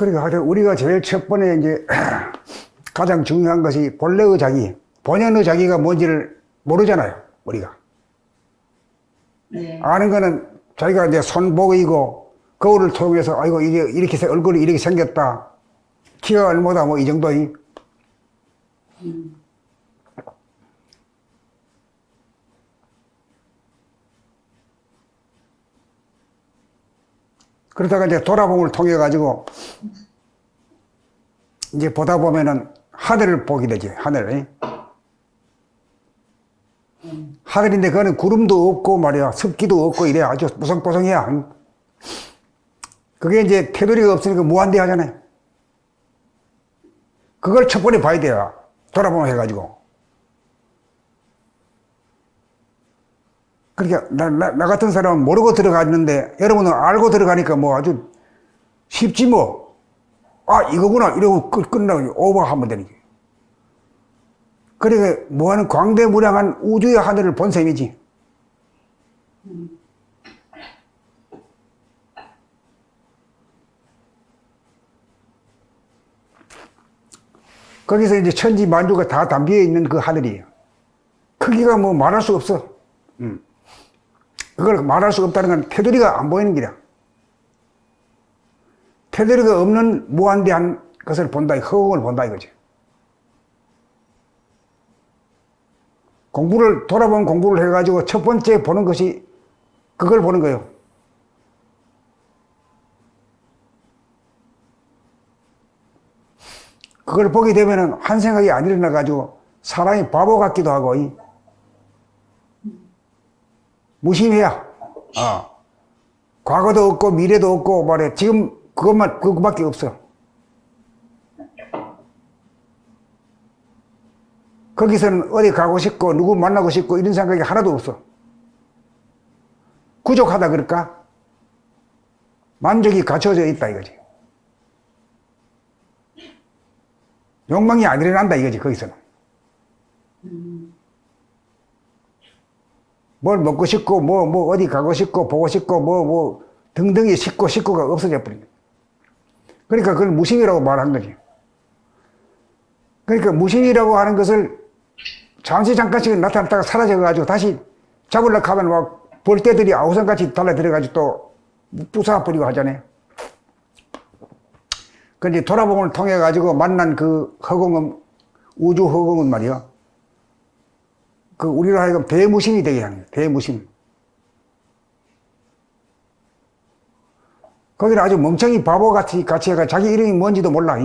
그러니까 하여튼 우리가 제일 첫 번에 이제 가장 중요한 것이 본래의 자기, 본연의 자기가 뭔지를 모르잖아요, 우리가. 네. 아는 거는 자기가 이제 손목이고 거울을 통해서 아이고 이게 이렇게 얼굴이 이렇게 생겼다. 키가 얼마다 뭐 이 정도이. 그러다가 이제 돌아봄을 통해 가지고 이제 보다 보면은 하늘을 보게 되지, 하늘. 하늘인데 그거는 구름도 없고 말이야, 습기도 없고 이래 아주 뽀송뽀송해야. 그게 이제 테두리가 없으니까 무한대하잖아요. 그걸 첫 번에 봐야 돼요. 돌아보면 해가지고. 그러니까 나 같은 사람은 모르고 들어갔는데 여러분은 알고 들어가니까 뭐 아주 쉽지 뭐. 아 이거구나 이러고 끝나고 오버하면 되는 게. 그러니까 뭐하는 광대무량한 우주의 하늘을 본 셈이지. 거기서 이제 천지 만주가 다 담겨 있는 그 하늘이에요. 크기가 뭐 말할 수 없어. 그걸 말할 수 없다는 건 테두리가 안 보이는 기라. 테두리가 없는 무한대한 것을 본다, 허공을 본다 이거지. 돌아보면 공부를 해가지고 첫 번째 보는 것이 그걸 보는 거예요. 그걸 보게 되면은 한 생각이 안 일어나가지고 사람이 바보 같기도 하고, 무심해야. 과거도 없고 미래도 없고 말해. 지금 그것밖에 없어. 거기서는 어디 가고 싶고 누구 만나고 싶고 이런 생각이 하나도 없어. 부족하다 그럴까? 만족이 갖춰져 있다 이거지. 욕망이 안 일어난다 이거지 거기서는. 뭘 먹고 싶고 뭐 어디 가고 싶고 보고 싶고 뭐 등등이 식구가 없어져 버린 거야. 그러니까 그걸 무심이라고 말한 거지. 그러니까 무심이라고 하는 것을 잠시 잠깐씩 나타났다가 사라져가지고 다시 잡으려고 하면 막 벌떼들이 아우성같이 달라들어가지고 또 부숴버리고 하잖아요. 그런데 돌아봄을 통해가지고 만난 그 허공은, 우주 허공은 말이야. 그 우리로 하여금 대무심이 되게 하는 거예요. 대무심. 거기는 아주 멍청이 바보같이 해가 자기 이름이 뭔지도 몰라.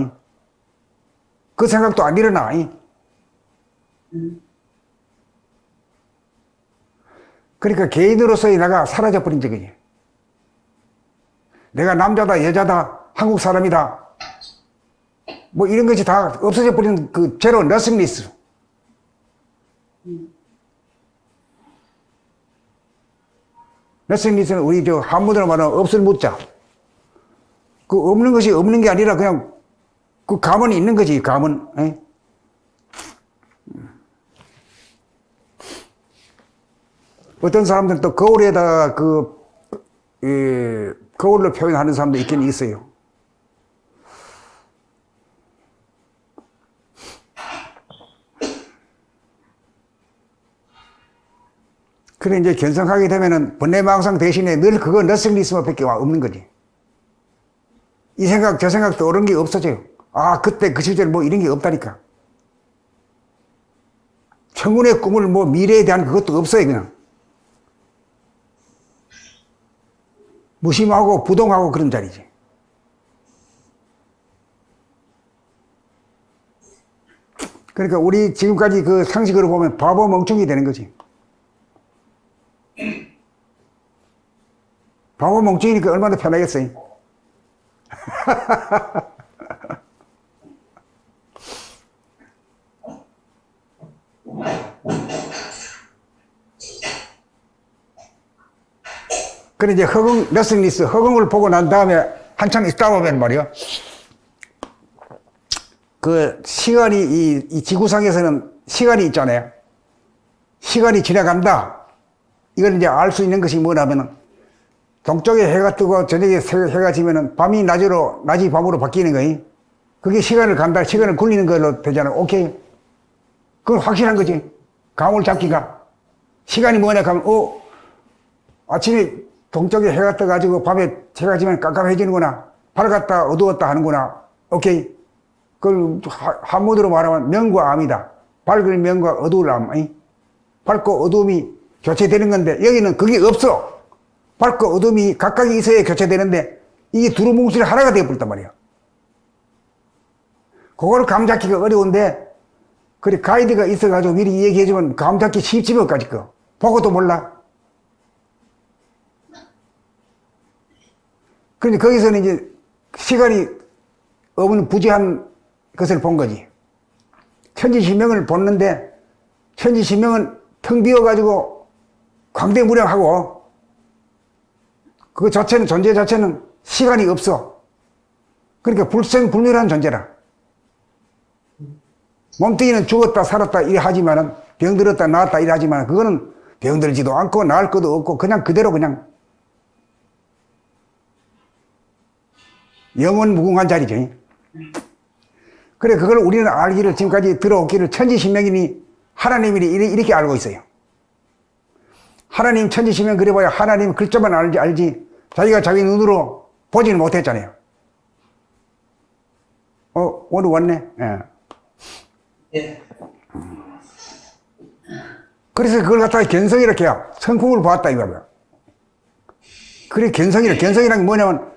그 생각도 안 일어나. 그러니까 개인으로서의 내가 사라져버린 적이지. 내가 남자다, 여자다, 한국 사람이다. 뭐 이런 것이 다 없어져 버린 그 제로 너싱리스. 너싱리스는 우리 저 한문으로 말하면 없을 묻자. 그 없는 것이 없는 게 아니라 그냥 그 감은 있는 거지, 감은. 에? 어떤 사람들은 또 거울에다가 거울로 표현하는 사람도 있긴 있어요. 그래, 이제 견성하게 되면은 번뇌망상 대신에 늘 그거 너싱리스만 밖에 없는 거지. 이 생각, 저 생각 떠오르는 게 없어져요. 아, 그때 그 시절 뭐 이런 게 없다니까. 청운의 꿈을 뭐 미래에 대한 그것도 없어요, 그냥. 무심하고 부동하고 그런 자리지. 그러니까 우리 지금까지 그 상식으로 보면 바보 멍청이 되는 거지. 바보 멍청이니까 얼마나 편하겠어요. 그래 이제 너싱리스 허공을 보고 난 다음에 한참 있다 보면 말이야. 그 시간이 이 지구상에서는 시간이 있잖아요. 시간이 지나간다. 이걸 이제 알 수 있는 것이 뭐냐면은 동쪽에 해가 뜨고 저녁에 해가 지면은 밤이 낮으로, 낮이 밤으로 바뀌는 거이. 그게 시간을 간다, 시간을 굴리는 걸로 되잖아. 오케이. 그건 확실한 거지. 감을 잡기가. 시간이 뭐냐 하면, 아침에 동쪽에 해가 떠가지고 밤에 해가 지면 깜깜해지는구나. 밝았다, 어두웠다 하는구나. 오케이. 그걸 한문으로 말하면 명과 암이다. 밝은 명과 어두울 암. 밝고 어두움이 교체되는 건데, 여기는 그게 없어. 밝고 어둠이 각각이 있어야 교체되는데 이게 두루뭉술이 하나가 되어버렸단 말이야. 그거를 감 잡기가 어려운데 그래 가이드가 있어가지고 미리 얘기해주면 감 잡기 쉽지 뭐까지 거. 보고도 몰라. 그러니까 거기서는 이제 시간이 없는 부재한 것을 본 거지. 천지신명을 보는데 천지신명은 텅 비어가지고 광대무량하고 그 자체는, 존재 자체는 시간이 없어. 그러니까 불생불멸한 존재라. 몸뚱이는 죽었다 살았다 이래 하지만은 병들었다 나았다 이래 하지만 그거는 병들지도 않고 나을 것도 없고 그냥 그대로 그냥 영원 무궁한 자리죠. 그래 그걸 우리는 알기를 지금까지 들어오기를 천지신명이니 하나님이니 이렇게 알고 있어요. 하나님 천지신명 그래봐야 하나님 글자만 알지 자기가 자기 눈으로 보지는 못했잖아요. 오늘 왔네. 예. 예. 그래서 그걸 갖다가 견성이라 해야 성품을 보았다 이거야. 그래 견성이란 게 뭐냐면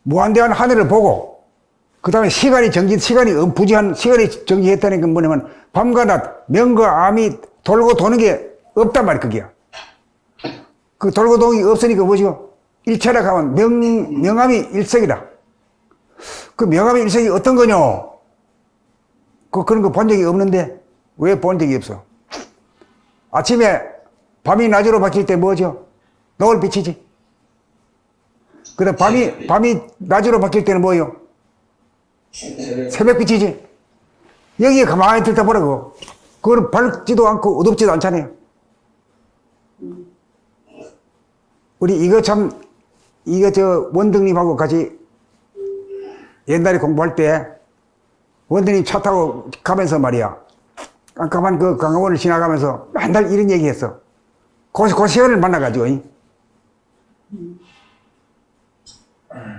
무한대한 하늘을 보고 그 다음에 시간이 부재한 시간이 정지했다는 건 뭐냐면 밤과 낮, 명과 암이 돌고 도는 게 없단 말이야 그게야. 그 돌고 도는 게 없으니까 뭐죠? 일체라 하면 명암이 일색이다. 그 명암이 일색이 어떤 거냐? 그런 거 본 적이 없는데 왜 본 적이 없어? 아침에 밤이 낮으로 바뀔 때 뭐죠? 노을빛이지. 그다음 밤이 낮으로 바뀔 때는 뭐요? 새벽빛이지. 여기에 가만히 들다 보라고. 그거는 밝지도 않고 어둡지도 않잖아요. 우리 원등님하고 같이 옛날에 공부할 때 원등님 차 타고 가면서 말이야. 깜깜한 그 강화원을 지나가면서 맨날 이런 얘기 했어. 그 시간을 만나가지고.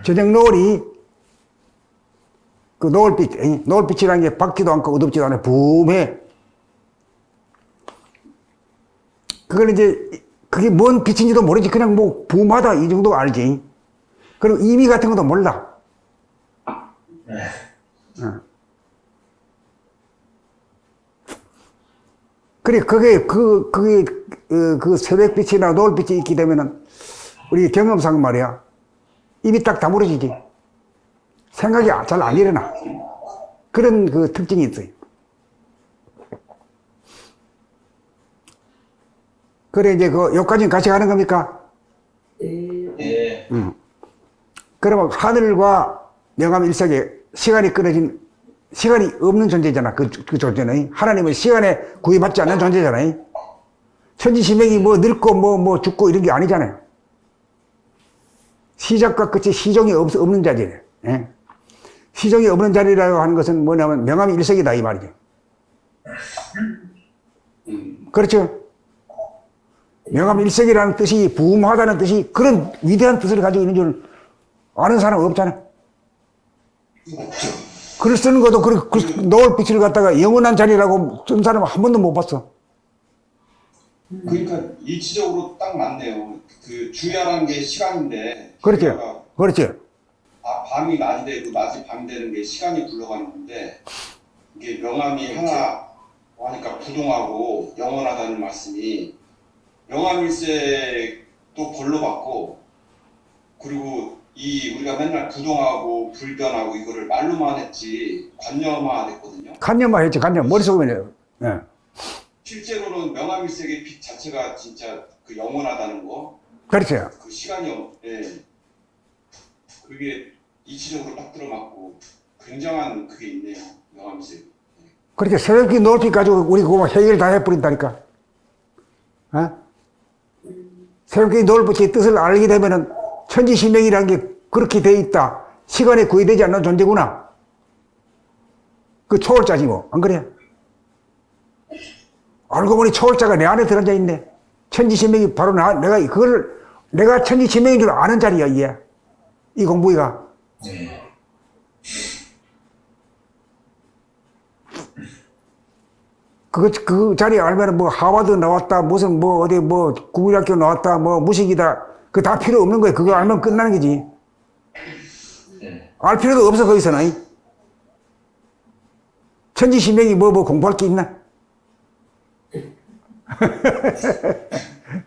저녁 노을이 그 노을빛이라는 게 밝지도 않고 어둡지도 않아요. 붐해. 그걸 이제 그게 뭔 빛인지도 모르지. 그냥 뭐 붐하다 이 정도 알지. 그리고 의미 같은 것도 몰라. 그래 그게 그 새벽빛이나 노을빛이 있게 되면은 우리 경험상 말이야. 입이 딱 다물어지지. 생각이 잘 안 일어나. 그런 그 특징이 있어요. 그래, 이제 여기까지는 같이 가는 겁니까? 네. 그러면 하늘과 명암 일색에 시간이 없는 존재잖아. 그 존재는. 하나님은 시간에 구애받지 않는 존재잖아요. 천지신명이 뭐 늙고 뭐 죽고 이런 게 아니잖아요. 시작과 끝이 시종이 없는 자리래. 예? 시종이 없는 자리라고 하는 것은 뭐냐면 명암 일색이다 이 말이죠. 그렇죠? 명암 일색이라는 뜻이 부음하다는 뜻이 그런 위대한 뜻을 가지고 있는 줄 아는 사람은 없잖아. 글을 쓰는 것도 그 노을빛을 갖다가 영원한 자리라고 쓴 사람은 한 번도 못 봤어. 그러니까 이치적으로 딱 맞네요. 그 주야라는 게 시간인데. 그렇죠. 그렇죠. 밤이 낮이 되고 낮이 밤이 되는 게 시간이 굴러가는 건데 이게 명암이 하나 하니까 부동하고 영원하다는 말씀이 명암일색도 벌로 받고 그리고 우리가 맨날 부동하고 불변하고 이거를 말로만 했지 관념화됐거든요. 관념화 했지. 관념 머릿속에. 예. 실제로는 명암일색의 빛 자체가 진짜 그 영원하다는 거. 그렇죠. 그 시간이 그게 이치적으로 딱 들어맞고 굉장한 그게 있네요. 명암일색. 그렇게 새벽빛 노을빛 가지고 우리 그거 해결 다 해버린다니까. 새벽빛 노을빛의 뜻을 알게 되면은 천지신명이라는 게 그렇게 돼 있다. 시간에 구애되지 않는 존재구나. 그 초월자지 뭐. 안 그래? 알고 보니 초월자가 내 안에 들어앉아 있네. 천지신명이 바로 내가 천지신명인 줄 아는 자리야, 이게. 이 공부가. 네. 그 자리에 알면 뭐 하버드 나왔다, 무슨 뭐 어디 뭐 국민학교 나왔다, 뭐 무식이다. 그거 다 필요 없는 거야. 그거 알면 끝나는 거지. 네. 알 필요도 없어, 거기서는. 천지신명이 뭐 공부할 게 있나?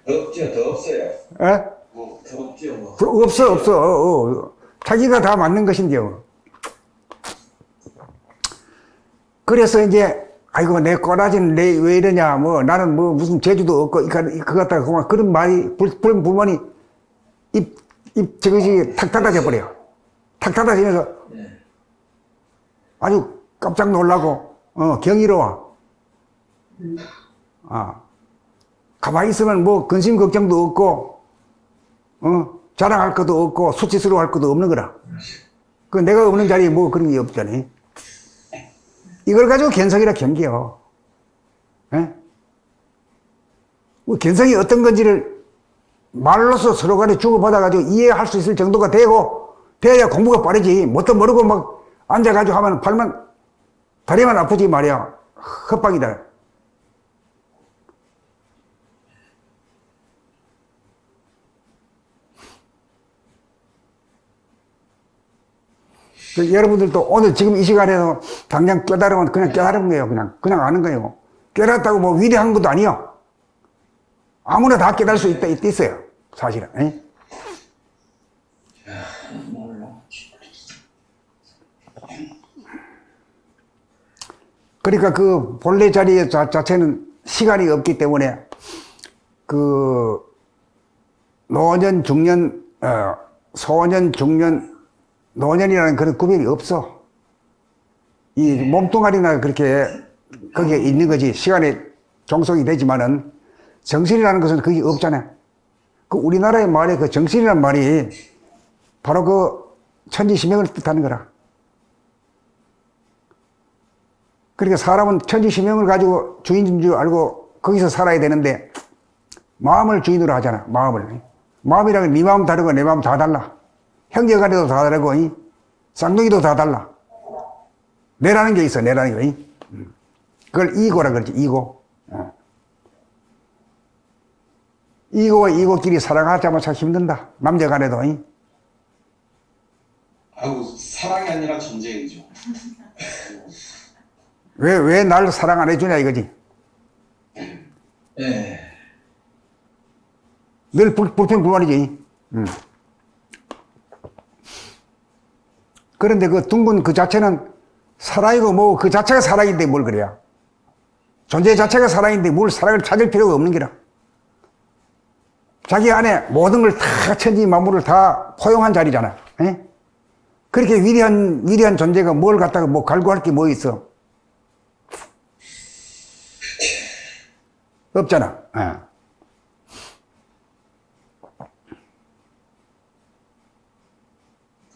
더 없죠, 더 없어요. 어? 더 없죠, 뭐. 없어. 자기가 다 맞는 것인데요. 그래서 이제, 아이고, 내 꼬라지는 왜 이러냐, 뭐, 나는 뭐, 무슨 재주도 없고, 그거 갖다가 그만 그런 말이, 불만이, 저것이 탁 닫아져 버려요. 탁 닫아지면서 네. 아주 깜짝 놀라고, 경이로워. 가만히 있으면 뭐, 근심 걱정도 없고, 자랑할 것도 없고, 수치스러워할 것도 없는 거라. 그 내가 없는 자리에 뭐 그런 게 없잖아요. 이걸 가지고 견성이라 견겨. 예? 뭐 견성이 어떤 건지를 말로서 서로 간에 주고받아가지고 이해할 수 있을 정도가 되고, 돼야 공부가 빠르지. 뭣도 모르고 막 앉아가지고 하면 다리만 아프지 말이야. 헛방이다. 여러분들도 오늘 지금 이 시간에서 당장 깨달으면 그냥 깨달은 거예요. 그냥 아는 거예요. 깨달았다고 뭐 위대한 것도 아니요. 아무나 다 깨달을 수 있어요. 사실은. 에? 그러니까 그 본래 자리 자체는 시간이 없기 때문에 그 노년, 중년, 소년, 중년, 노년이라는 그런 구별이 없어. 이 몸뚱아리나 그렇게 거기에 있는 거지. 시간에 종속이 되지만은 정신이라는 것은 그게 없잖아. 그 우리나라의 말에 그 정신이라는 말이 바로 그 천지신명을 뜻하는 거라. 그러니까 사람은 천지신명을 가지고 주인인 줄 알고 거기서 살아야 되는데 마음을 주인으로 하잖아. 마음을. 마음이라는 건 네 마음 다르고 내 마음 다 달라. 형제간에도 다 다르고 쌍둥이도 다 달라. 내라는 게 있어. 내라는 게. 그걸 이고라 그러지. 이고. 이고와 이고끼리 살아가자면 참 힘든다. 남녀간에도. 아이고, 사랑이 아니라 전쟁이죠. 왜 날 사랑 안 해주냐 이거지. 네. 늘 불평불만이지. 그런데 그 둥근 그 자체는 사랑이고 뭐 그 자체가 사랑인데 뭘 그래야. 존재 자체가 사랑인데 뭘 사랑을 찾을 필요가 없는 게라. 자기 안에 모든 걸 다 천지 만물을 다 포용한 자리잖아. 에? 그렇게 위대한 존재가 뭘 갖다가 뭐 갈구할 게 뭐 있어. 없잖아.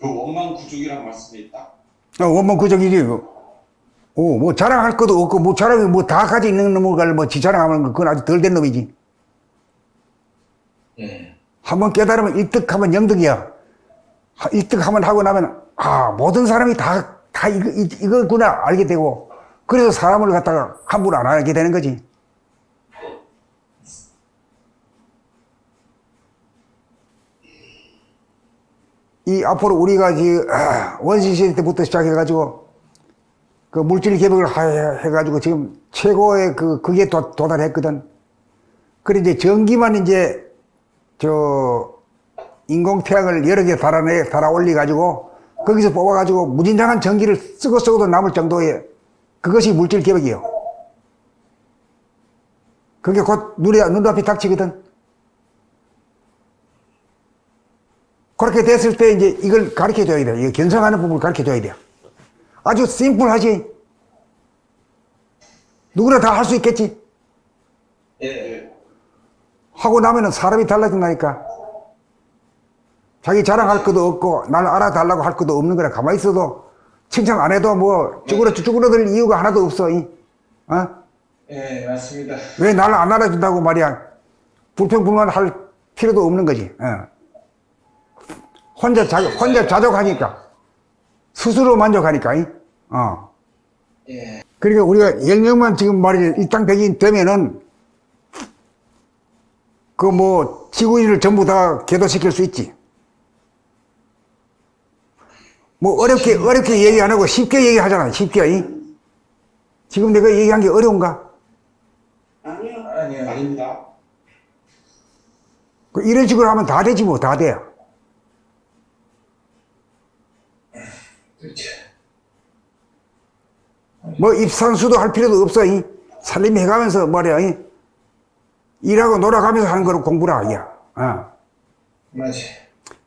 그 원망구족이란 말씀이 있다. 원망구족이지. 뭐 자랑할 것도 없고 뭐 자랑이 뭐 다 가지고 있는 놈을 뭐 지 자랑하면 그건 아주 덜 된 놈이지. 네. 한번 깨달으면 일득하면 영득이야. 일득하면 하고 나면 모든 사람이 다 이거구나 알게 되고, 그래서 사람을 갖다가 함부로 안 알게 되는 거지. 이 앞으로 우리가 원시시대 때부터 시작해가지고 그 물질 개벽을 해가지고 지금 최고의 그게 도달했거든. 그래 이제 전기만 이제 인공태양을 여러 개 달아 올려가지고 거기서 뽑아가지고 무진장한 전기를 쓰고도 남을 정도의 그것이 물질 개벽이에요. 그게 곧 눈앞에 닥치거든. 그렇게 됐을 때 이제 이걸 가르쳐 줘야 돼. 이거 견성하는 부분을 가르쳐 줘야 돼. 아주 심플하지. 누구나 다 할 수 있겠지. 예. 하고 나면은 사람이 달라진다니까. 자기 자랑할 것도 없고 날 알아달라고 할 것도 없는 거라. 가만히 있어도 칭찬 안 해도 뭐 쭈그러들 이유가 하나도 없어. 어? 예, 맞습니다. 왜 날 안 알아준다고 말이야. 불평불만할 필요도 없는 거지. 어. 혼자 자족하니까. 스스로 만족하니까. 어. 예. 그러니까 우리가 10명만 지금 말이지 일당백인 되면은 그 뭐 지구인을 전부 다 계도시킬 수 있지. 뭐 어렵게 얘기 안 하고 쉽게 얘기하잖아. 쉽게. 지금 내가 얘기한 게 어려운가? 아니요. 아니요. 아닙니다. 이런 식으로 하면 다 되지 뭐. 다 돼. 그렇죠. 뭐 입산수도 할 필요도 없어. 살림해 가면서 말이야. 일하고 놀아가면서 하는 거로 공부라. 야. 어. 맞지.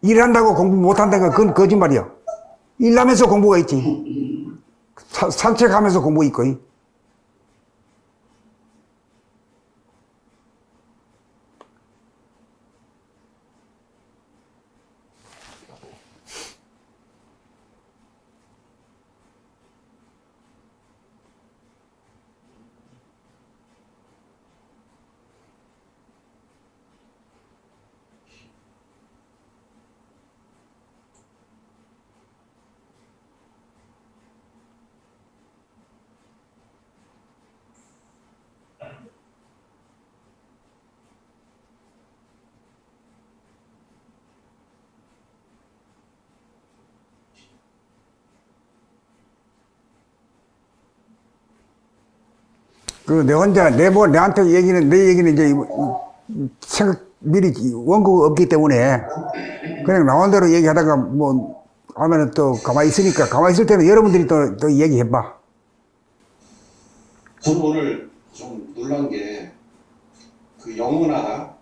일한다고 공부 못한다는 건 그건 거짓말이야. 일하면서 공부가 있지. 산책하면서 공부 있고. 그 내 혼자 내한테 내 얘기는 이제 생각 미리 원고가 없기 때문에 그냥 나온 대로 얘기하다가 뭐 하면은 또 가만히 있으니까 가만히 있을 때는 여러분들이 또 얘기해봐. 저는 오늘 좀 놀란 게 그 영원하다.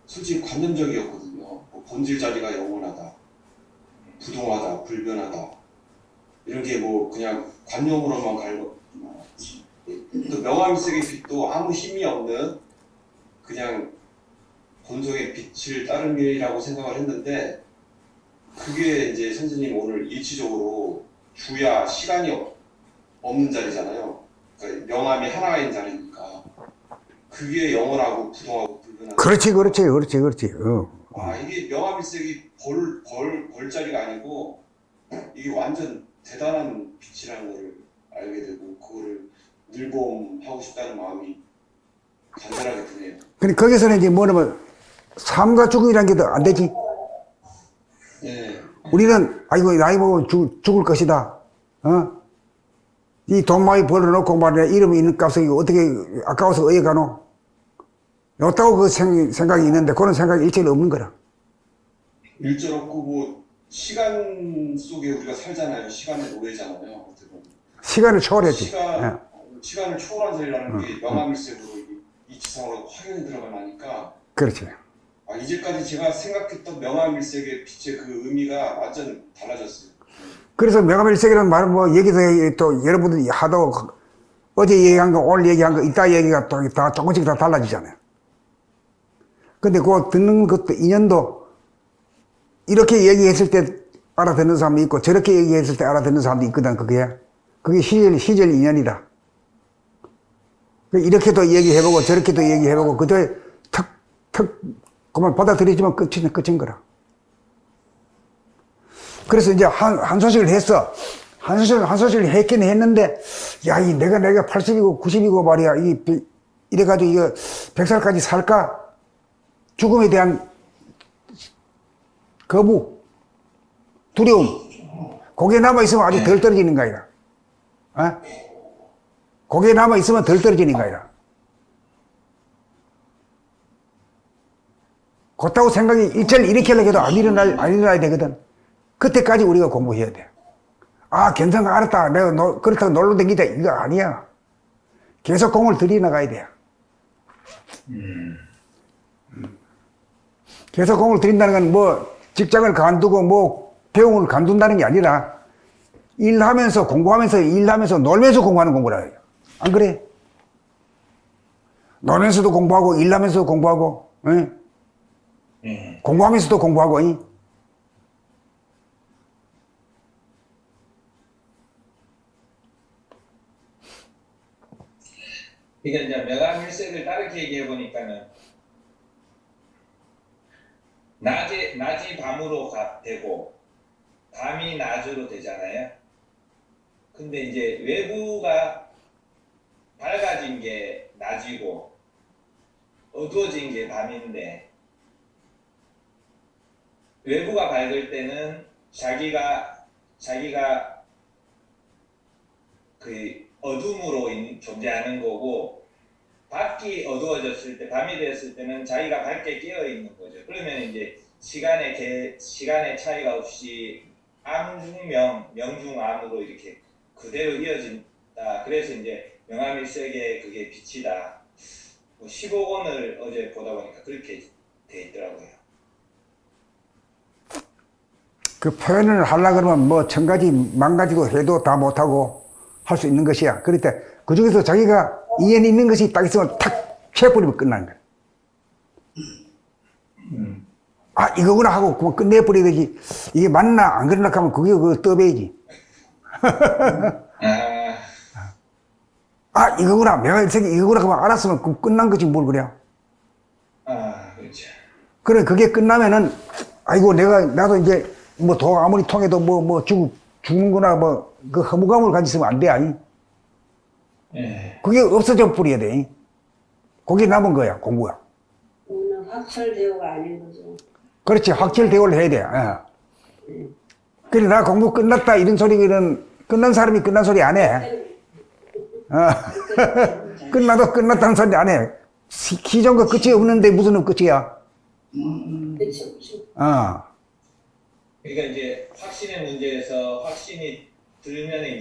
솔직히 관념적이었거든요. 뭐 본질 자리가 영원하다, 부동하다, 불변하다 이런 게 뭐 그냥 관념으로만 갈고 또 명암색의 빛도 아무 힘이 없는 그냥 본성의 빛을 따름이라고 생각을 했는데 그게 이제 선생님 오늘 일치적으로 주야 시간이 없는 자리잖아요. 그러니까 명암이 하나인 자리니까 그게 영원하고 부동하고 불변하다. 그렇지. 이게 명암일색이 벌 자리가 아니고 이게 완전 대단한 빛이라는 걸 알게 되고 그거를 늘봄하고 싶다는 마음이 간절하게 드네요. 근데 거기서는 이제 뭐냐면 삶과 죽음이라는 게 더 안 되지. 네. 우리는 아이고 나이 먹으면 죽을 것이다. 이 돈 많이 벌어놓고 말이야 이름이 있는 값을 어떻게 아까워서 어디 가노? 없다고 그 생각이 있는데 그런 생각이 일체로 없는 거라. 일절 없고 뭐 시간 속에 우리가 살잖아요. 시간의 노예잖아요. 어떻게 보면. 시간을 초월했지. 시간을 초월한 자리라는 게 명암일색으로 이 지상으로 확연히 들어가니까 그렇지. 이제까지 제가 생각했던 명암일색의 빛의 그 의미가 완전 달라졌어요. 그래서 명암일색이라는 말은 뭐 여기서 또 여러분들이 하도 어제 얘기한 거 오늘 얘기한 거 이따 얘기가 또 다 조금씩 다 달라지잖아요. 근데 그거 듣는 것도 인연도 이렇게 얘기했을 때 알아듣는 사람도 있고 저렇게 얘기했을 때 알아듣는 사람도 있거든. 그게 시절 인연이다. 이렇게도 얘기해보고 저렇게도 얘기해보고 그저 턱 그만 받아들이지만 끝인 거라. 그래서 이제 한 소식을 했어. 한 소식을 했긴 했는데 야, 내가 80이고 90이고 말이야. 이래가지고 이거 100살까지 살까? 죽음에 대한 거부, 두려움. 거기에 남아있으면 아주 덜 떨어지는 거야. 거기에 남아있으면 덜 떨어지는 거야. 그렇다고 생각이 일절 일으키려고 해도 안 일어나야 되거든. 그때까지 우리가 공부해야 돼. 견성가 알았다. 내가 그렇다고 놀러 다니다. 이거 아니야. 계속 공을 들이나가야 돼. 계속 공을 들인다는 건 뭐 직장을 간두고 뭐 배움을 간둔다는 게 아니라 일하면서 공부하면서 일하면서 놀면서 공부하는 공부라 해요. 안 그래? 놀면서도 공부하고 일하면서도 공부하고 공부하면서도 공부하고 그러니까 이제 명암일색을 다르게 얘기해 보니까는 낮이 밤으로 되고 밤이 낮으로 되잖아요. 근데 이제 외부가 밝아진 게 낮이고 어두워진 게 밤인데, 외부가 밝을 때는 자기가 그 어둠으로 존재하는 거고, 밖이 어두워졌을 때, 밤이 되었을 때는 자기가 밝게 깨어 있는 거죠. 그러면 이제 시간의 차이가 없이 암중명, 명중암으로 이렇게 그대로 이어진다. 그래서 이제 명암일색의 그게 빛이다. 15권을 어제 보다 보니까 그렇게 돼 있더라고요. 그 표현을 하려고 그러면 뭐 천가지 만가지고 해도 다 못하고 할 수 있는 것이야. 그럴 때 그 중에서 자기가 이해는 있는 것이 딱 있으면 탁 채버리면 끝나는 거야. 아, 이거구나 하고 그만 끝내버려야 되지. 이게 맞나 안 그러나 하면 그게 그 떠배야지. 아, 이거구나. 명암일색이 이거구나 하면 알았으면 그럼 끝난 거지 뭘 그래. 그렇죠. 그래, 그게 끝나면은, 아이고, 나도 이제, 뭐, 도 아무리 통해도 죽는구나, 그 허무감을 가지으면 안 돼, 아니? 예. 그게 없어져 버려야 돼. 그게 남은 거야, 공부가. 오늘 확철대오가 아닌 거죠. 그렇지, 확철대오를 해야 돼. 그래, 나 공부 끝났다, 이런 소리는, 끝난 사람이 끝난 소리 안 해. 끝나도 끝났다는 소리 안 해. 기존 거 끝이 없는데 무슨 끝이야? 그렇죠. 어. 그러니까 이제 확신의 문제에서 확신이 들면은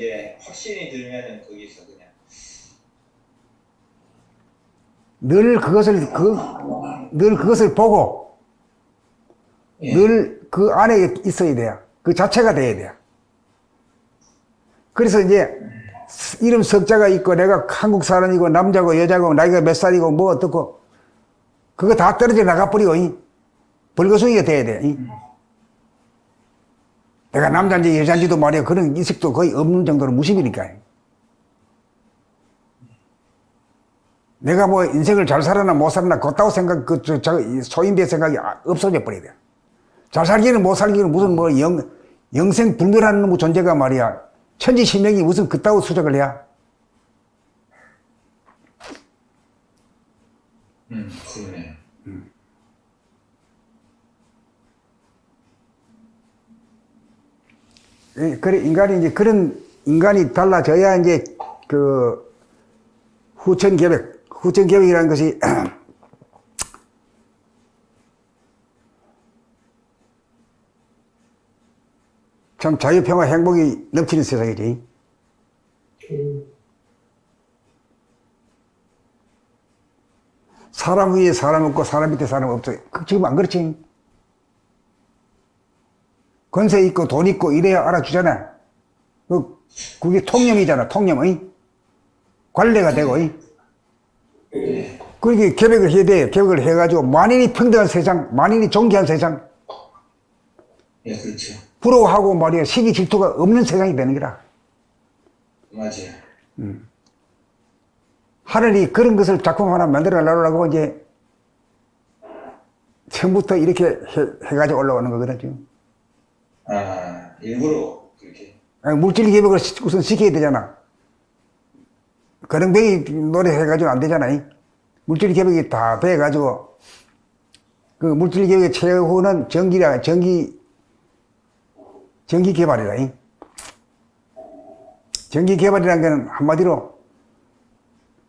거기서 그냥 늘 그것을 보고, 예. 늘 그 안에 있어야 돼요. 그 자체가 돼야 돼요. 그래서 이제, 이름 석자가 있고, 내가 한국 사람이고, 남자고, 여자고, 나이가 몇 살이고, 뭐 어떻고, 그거 다 떨어져 나가버리고, 벌거숭이가 돼야 돼. 내가 남자인지 여자인지도 말이야, 그런 인식도 거의 없는 정도로 무심이니까. 내가 뭐 인생을 잘 살았나 못 살았나, 그따고 생각, 소인배 생각이 없어져 버려야 돼. 잘 살기는 못 살기는 무슨 뭐 영생 불멸하는 뭐 존재가 말이야. 천지신명이 무슨 그따구 수작을 해야. 그러네요. 그래, 그런 인간이 달라져야 이제 그 후천계획이라는 것이 참 자유평화 행복이 넘치는 세상이지. 사람 위에 사람 없고 사람 밑에 사람 없어. 지금 안 그렇지? 권세 있고 돈 있고 이래야 알아주잖아. 그게 통념이잖아, 통념. 관례가 되고. 그렇게 계획을 해야 돼. 계획을 해가지고 만인이 평등한 세상, 만인이 존귀한 세상. 예, 그렇죠. 부러워하고 말이야, 시기 질투가 없는 세상이 되는 거라. 맞아요. 하늘이 그런 것을 작품 하나 만들어 놓으려고 이제 처음부터 이렇게 해가지고 올라오는 거거든, 지금. 일부러 그렇게. 물질 계획을 우선 시켜야 되잖아. 거렁뱅이 노래 해가지고 안 되잖아. 물질 계획이 다 돼가지고, 그 물질 계획의 최후는 전기 개발이라. 전기 개발이라는 건 한마디로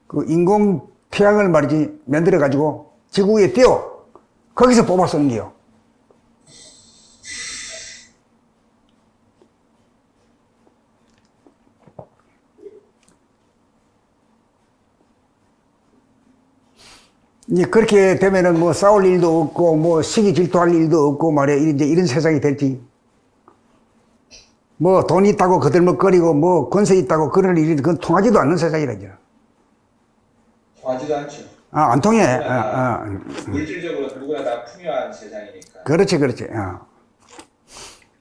그 인공 태양을 말이지 만들어가지고 지구 위에 띄워 거기서 뽑아 쓰는 게요. 이제 그렇게 되면은 뭐 싸울 일도 없고 뭐 시기 질투할 일도 없고 말이야. 이제 이런 세상이 될지. 뭐 돈 있다고 거들먹거리고 뭐 권세 있다고 그럴 일이 그건 통하지도 않는 세상이라 이제. 통하지도 않죠. 안 통해. 물질적으로 누구나 다 풍요한 세상이니까. 그렇지.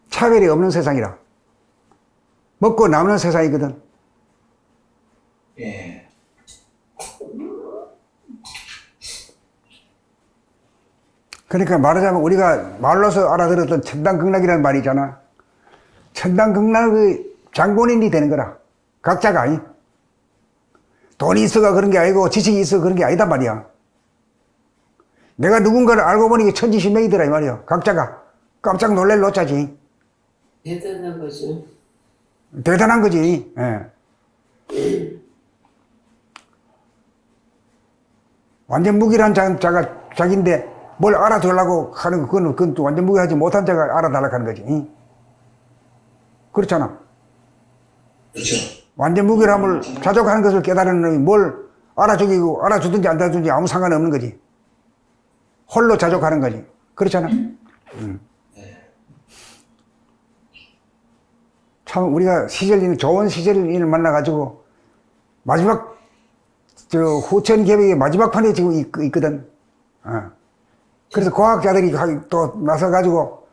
차별이 없는 세상이라. 먹고 남는 세상이거든. 예. 그러니까 말하자면 우리가 말로서 알아들었던 천당극락이라는 말이 있잖아. 천당극락의 장본인이 되는 거라. 각자가. 돈이 있어가 그런 게 아니고 지식이 있어 그런 게 아니다 말이야. 내가 누군가를 알고 보니 천지신명이더라 이 말이야. 각자가. 깜짝 놀랄 노짜지. 대단한 거죠. 대단한 거지. 예. 완전 무기란 자기인데 뭘 알아두려고 하는 거, 그건 또 완전 무기하지 못한 자가 알아달라고 하는 거지. 응? 그렇잖아. 그렇죠. 완전 무기함을 자족하는 것을 깨달은 놈이 뭘 알아주기고 알아주든지 안 알아주든지 아무 상관없는 거지. 홀로 자족하는 거지. 그렇잖아. 참 우리가 좋은 시절인을 만나가지고 마지막 후천 개벽의 마지막 판에 지금 있거든. 그래서 과학자들이 또 나서가지고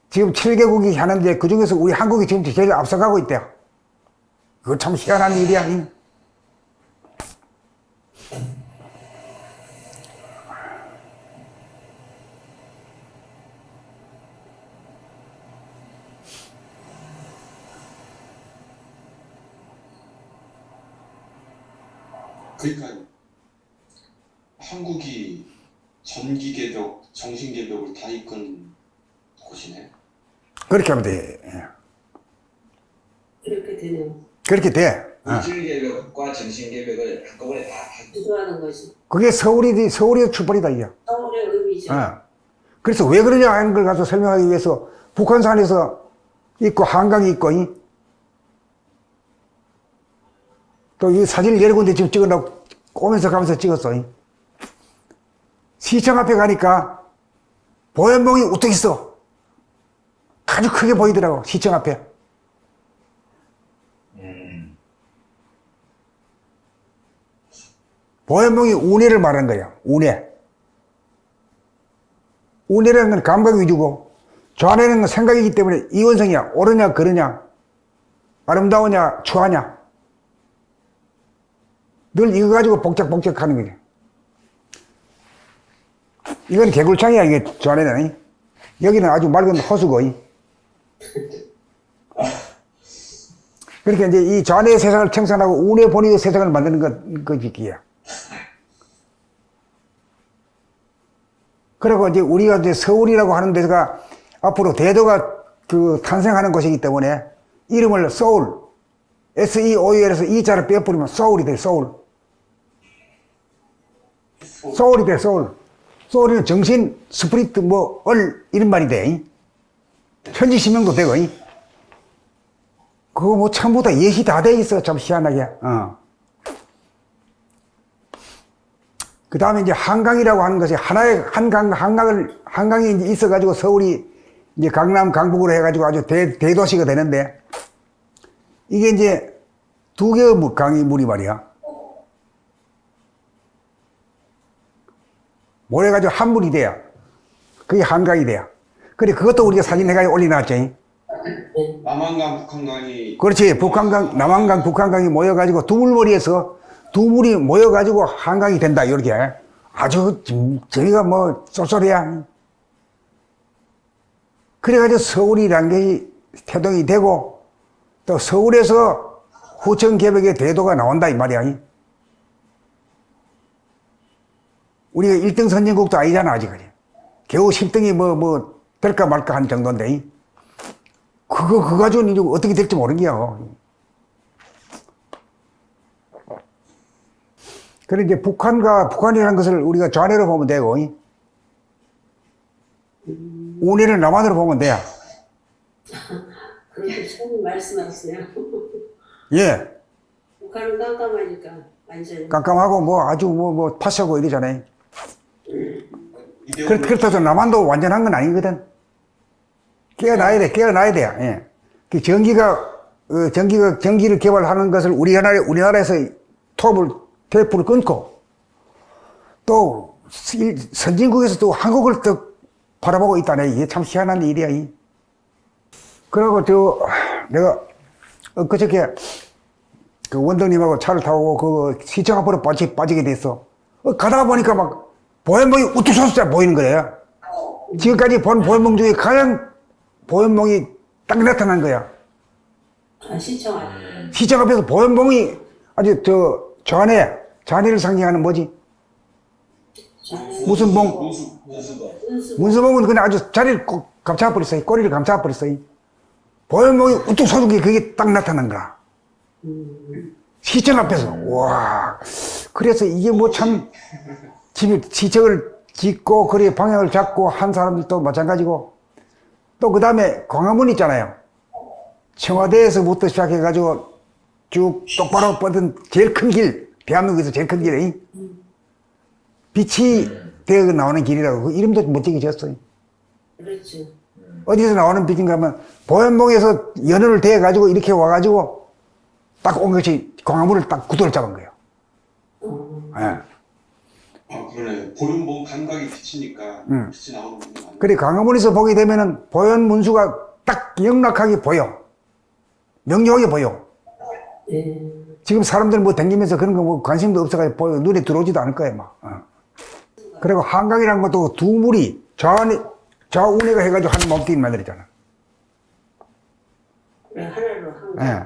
지금 7개국이 하는데 그 중에서 우리 한국이 지금 제일 앞서가고 있대요. 그거 참 희한한 일이야. 그러니까 한국이 전기개벽, 정신개벽을 다 이끈 곳이네. 그렇게 하면 돼. 그렇게 되네요. 그렇게 돼. 물질개벽과 정신개벽을 한꺼번에 다 주도하는 거지. 그게 서울의 출발이다, 이게. 서울의 의미죠. 그래서 왜 그러냐 하는 걸 가서 설명하기 위해서 북한산에서 있고, 한강이 있고, 또 이 사진을 여러 군데 지금 찍어놓고 오면서 가면서 찍었어. 시청 앞에 가니까 보현봉이 우뚝 있어. 아주 크게 보이더라고, 시청 앞에. 보현봉이 운해를 말하는 거야, 운해. 운해라는 건 감각 위주고, 좌뇌는 건 생각이기 때문에 이원성이야. 옳으냐, 그르냐, 아름다우냐, 추하냐. 늘 이거 가지고 복작복작 하는 거지. 이건 개굴창이야, 이게 좌뇌는. 여기는 아주 맑은 호수고. 그렇게 이제 이 좌뇌의 세상을 청산하고 운해 본의의 세상을 만드는 거지, 기야. 그리고 이제 우리가 이제 서울이라고 하는 데가 앞으로 대도가 탄생하는 곳이기 때문에 이름을 서울, SEOUL에서 이자를 빼버리면 서울이 돼, 서울. 소울이 돼, 소울. 소울이는 정신, 스프리트, 이런 말이 돼. 천지신명도 되고. 그거 전부 다 예시 다 돼 있어, 참 희한하게. 그 다음에 이제 한강이라고 하는 것이 하나의 한강이 이제 있어가지고 서울이 이제 강남, 강북으로 해가지고 아주 대도시가 되는데, 이게 이제 두 개의 강이 물이 말이야. 모여가지고 한 물이 돼야. 그게 한강이 돼야. 그래, 그것도 우리가 사진 해가지고 올려놨지. 남한강, 북한강이. 그렇지. 남한강, 북한강이 모여가지고 두 물머리에서 두 물이 모여가지고 한강이 된다. 이렇게. 아주, 저희가 쏠쏠해야. 그래가지고 서울이란 게 태동이 되고, 또 서울에서 후천개벽의 대도가 나온다. 이 말이야. 우리가 1등 선진국도 아니잖아, 아직까지. 겨우 10등이 될까 말까 한 정도인데. 그거 가지고는 이제 어떻게 될지 모르는 거야. 그래, 이제 북한이라는 것을 우리가 좌뇌로 보면 되고, 우뇌를 남한으로 보면 돼. 그렇게 처음 말씀하시네요. 예. 북한은 깜깜하니까, 완전히. 깜깜하고 아주 파쇼고 이러잖아요. 그렇다고 해서 남한도 완전한 건 아니거든. 깨어나야 돼. 예. 그 전기를 개발하는 것을 우리나라에서 테이프를 끊고, 또, 선진국에서 또 한국을 또 바라보고 있다네. 이게 참 희한한 일이야. 그리고 내가, 그저께, 원장님하고 차를 타고 시청 앞으로 빠지게 됐어. 가다가 보니까 보현몽이 우뚝 솟아 보이는 거예요. 지금까지 본 보현몽 중에 가장 보현몽이 딱 나타난 거야. 아, 시청 시청 앞에서 보현몽이 아주 좌뇌를 상징하는 뭐지? 무슨 봉? 문수봉은 그냥 아주 자리를 꼭 감싸버렸어요. 꼬리를 감싸버렸어요. 보현몽이 우뚝 솟은 게 그게 딱 나타난 거야. 시청 앞에서. 와. 그래서 이게 뭐 참, 시청을 짓고, 거리에 방향을 잡고 한 사람들도 마찬가지고, 또 그 다음에 광화문 있잖아요. 청와대에서부터 시작해가지고 쭉 똑바로 뻗은 제일 큰 길, 대한민국에서 제일 큰 길에 빛이 되어 나오는 길이라고 그 이름도 멋지게 지었어요. 그렇죠. 어디서 나오는 빛인가 하면 보현봉에서 연을 대어가지고 이렇게 와가지고 딱 온 것이 광화문을 딱 구도를 잡은 거예요. 예. 아, 그러네. 보현봉 감각이 비치니까 빛이 나오는 거구나. 그래 광화문에서 보게 되면은 보현문수가 딱 영락하게 보여. 명료하게 보여. 예. 지금 사람들 뭐 댕기면서 그런 거 뭐 관심도 없어가지고 보여. 눈에 들어오지도 않을 거예요, 막. 그리고 한강이라는 것도 두 물이 좌우내가 해가지고 한 몸뚱이 만들었잖아. 네, 하나로 한 예.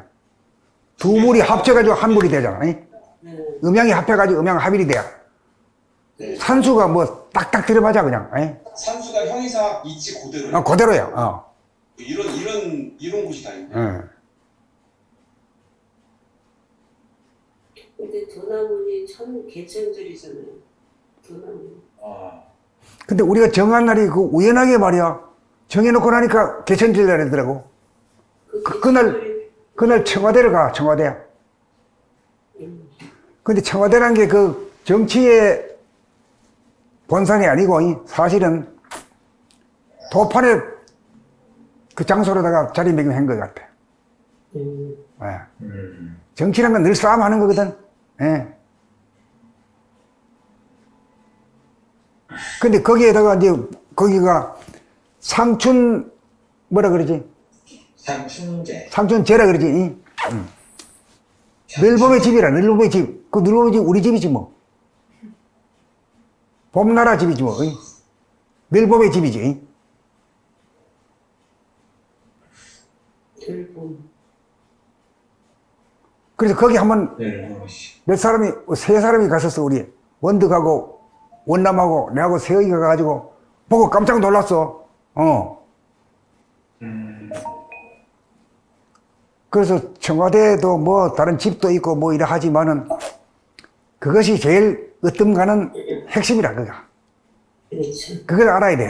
두 물이 합쳐가지고 한 물이 되잖아. 네. 음양이 합해가지고 음양 합일이 돼요. 네. 산수가 뭐 딱딱 들어맞아, 그냥. 예? 산수가 형이사 이치 그대로예요. 아, 그대로요. 이런 곳이 다 있네. 예. 근데 도나문이 참 개천절이잖아요. 도나문. 근데 우리가 정한 날이 그 우연하게 말이야. 정해놓고 나니까 개천절이라 그러더라고. 그날 청와대를 가, 청와대. 근데 청와대란 게 그 정치의 본산이 아니고 사실은 도판에 그 장소로다가 자리매김한 것 같아. 예. 정치란 건 늘 싸움하는 거거든. 예. 근데 거기에다가 이제 거기가 상춘 뭐라 그러지? 상춘제라 그러지. 늘봄의 집이라, 늘봄의 집. 그 늘봄의 집 우리 집이지 뭐. 봄나라 집이지 뭐. 늘봄의 집이지. 들봄. 그래서 거기 한번 세 사람이 갔었어, 우리. 원득하고, 원남하고, 내하고 세영이가 가가지고, 보고 깜짝 놀랐어. 그래서 청와대도 뭐 다른 집도 있고 뭐 이래 하지만은 그것이 제일 으뜸가는 핵심이라, 그가. 그렇죠. 그걸 알아야 돼.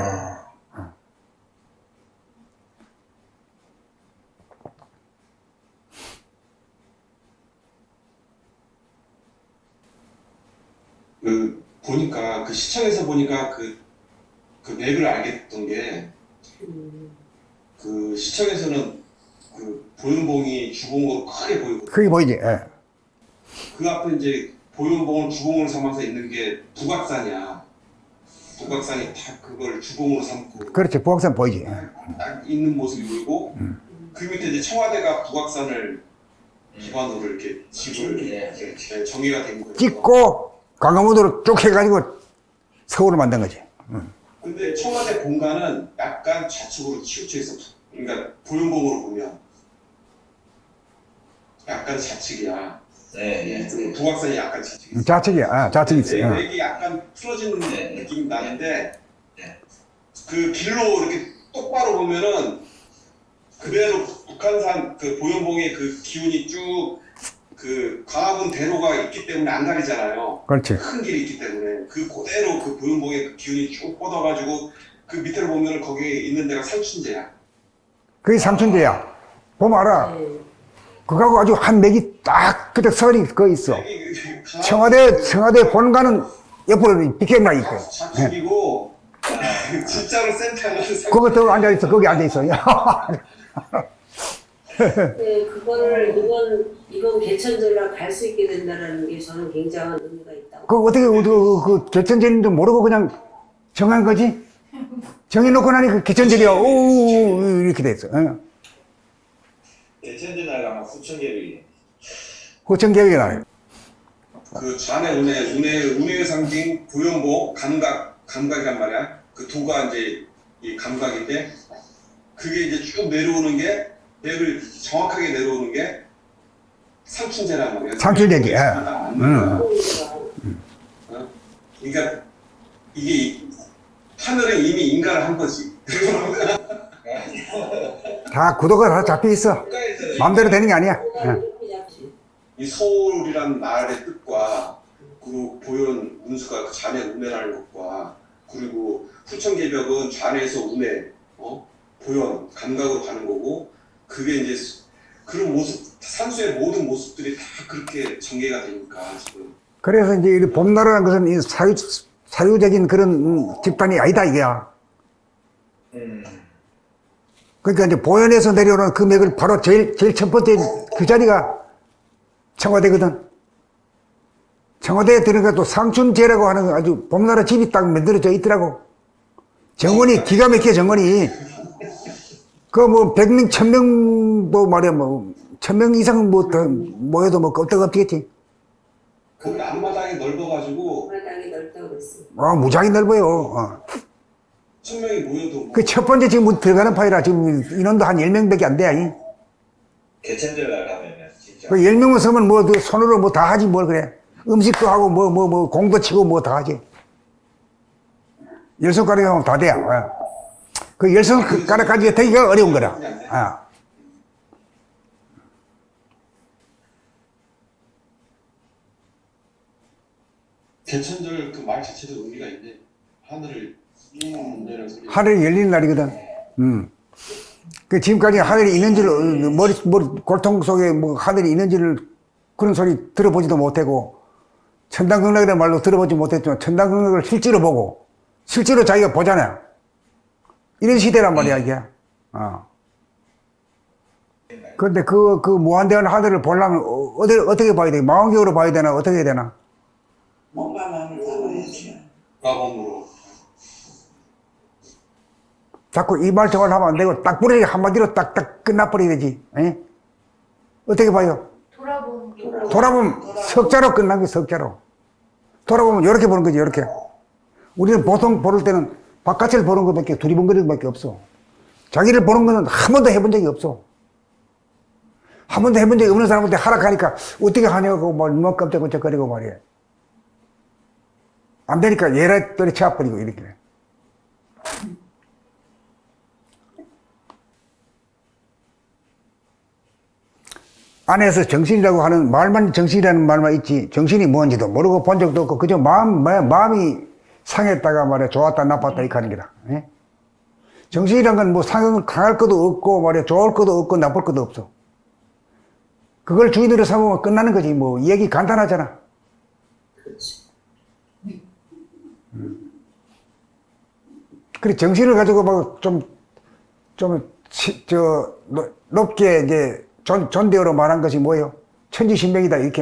보니까 그 시청에서 보니까 그 맥을 알겠던 게 그 시청에서는 그 보현봉이 주봉으로 크게 보이고 그게 보이지. 예. 그 앞에 이제 보현봉을 주봉으로 삼아서 있는 게 북악산이야. 북악산이 다 그걸 주봉으로 삼고 그렇지. 부학산 보이지. 딱 있는 모습이 보이고 그 밑에 이제 청와대가 북악산을 기반으로 이렇게 집을 이렇게 정의가 된 거예요. 찍고 광화문으로 쭉 해가지고 서울을 만든 거지. 근데 청와대 공간은 약간 좌측으로 치우쳐 있어. 그러니까 보현봉으로 보면 약간 좌측이야. 북악산이 약간 좌측이야. 좌측이야. 좌측이 있어. 맥이 약간 풀어진 느낌이 나는데 그 길로 이렇게 똑바로 보면은 그대로 북한산 그 보현봉의 그 기운이 쭉 그 광화문 대로가 있기 때문에 안 가리잖아요. 그렇지. 큰 길이 있기 때문에 그 그대로 그 보현봉의 그 기운이 쭉 뻗어가지고 그 밑으로 보면은 거기에 있는 데가 상춘제야. 그게 상춘제야. 보면 알아. 네. 그거하고 아주 한 맥이 딱 그때 설이 그거 있어. 맥이 청와대 본관은 옆으로 비켜나 있고. 좌측이고 진짜로 센터는 그것도 앉아있어. 거기 앉아있어. 네, 그거를 이번 개천절날 갈 수 있게 된다는 게 저는 굉장한 의미가 있다고. 그 어떻게 그 개천절인지 모르고 그냥 정한 거지? 정해놓고 나니 그 개천절이야. 오 이렇게 됐어. 개천절 날 가면 후천계획이 호천 계획이 나요. 그 좌의 운의 상징 보현보 감각이란 말이야. 그 도가 이제 이 감각인데 그게 이제 쭉 내려오는 게 맥을 정확하게 내려오는 게 상춘제란 말이야. 상춘제지. 예. 그러니까 이게 하늘은 이미 인간을 한 거지. 다 구도가 다 잡혀 있어. 국가에서 마음대로 되는 게 아니야. 예. 이 서울이란 말의 뜻과 그리고 보현 운수가 그 잔의 운해라는 것과 그리고 후천개벽은 잔에서 운해, 보현 감각으로 가는 거고 그게 이제 그런 모습 산수의 모든 모습들이 다 그렇게 전개가 되니까 지금 그래서 이제 이 봄나라라는 것은 이 사유적인 그런 집단이 아니다 이게야. 그러니까 이제 보현에서 내려오는 그 맥을 바로 제일 첫 번째 그 자리가 청와대거든. 청와대에 들어가 또 상춘제라고 하는 아주 봄나라 집이 딱 만들어져 있더라고. 정원이 기가 막혀 정원이. 그 뭐 100명, 1000명도 말이야 뭐 1000명 이상 뭐 더 모여도 뭐 껍데가 없겠지. 그 앞마당이 넓어가지고 마당이 넓다고 그랬어. 무지하게 넓어요. 1000명이 모여도 뭐 그 첫 번째 지금 들어가는 파이라 지금 인원도 한 10명밖에 안 돼. 개천절 가면은 진짜 그 10명을 서면 뭐 손으로 뭐 다 하지 뭘 그래. 음식도 하고 뭐 공도 치고 뭐 다 하지. 10손가락이 하면 다 돼요. 그 10손가락까지 되기가 어려운 거라. 개천절 그 말 자체도 의미가 있네. 하늘을 내는 소리. 하늘이 열리는 날이거든. 그 지금까지 하늘이 있는지를 머리 골통 속에 뭐 하늘이 있는지를 그런 소리 들어보지도 못하고 천당극락이라는 말로 들어보지 못했지만 천당극락을 실제로 보고 실제로 자기가 보잖아요. 이런 시대란 말이야 이게. 그런데 그 무한대한 하늘을 보려면 어떻게 봐야 돼? 망원경으로 봐야 되나 어떻게 해야 되나? 뭔가 마음을 담아야지. 마법으로. 자꾸 이 말 저 말 하면 안 되고 딱 부러지 한마디로 딱딱 끝나버려야 되지. 에? 어떻게 봐요? 돌아보면 석자로 끝난 게 석자로. 돌아보면 이렇게 보는 거지 이렇게. 우리는 보통 볼 때는 바깥을 보는 것밖에 두리번거리는 것밖에 없어. 자기를 보는 거는 한 번도 해본 적이 없어. 한 번도 해본 적이 없는 사람한테 하락하니까 어떻게 하냐고 뭐 깜짝깜짝거리고 말이야. 안 되니까 얘라 때려쳐버리고 이렇게. 안에서 정신이라고 하는 말만 정신이라는 말만 있지 정신이 뭔지도 모르고 본 적도 없고 그저 마음이 상했다가 말이야 좋았다 나빴다 이렇게 하는 게다. 예? 정신이란 건 뭐 강할 것도 없고 말이야 좋을 것도 없고 나쁠 것도 없어. 그걸 주인으로 삼으면 끝나는 거지 뭐 얘기 간단하잖아. 그렇지. 그래 정신을 가지고 뭐 높게 이제 존대어로 말한 것이 뭐예요? 천지신명이다 이렇게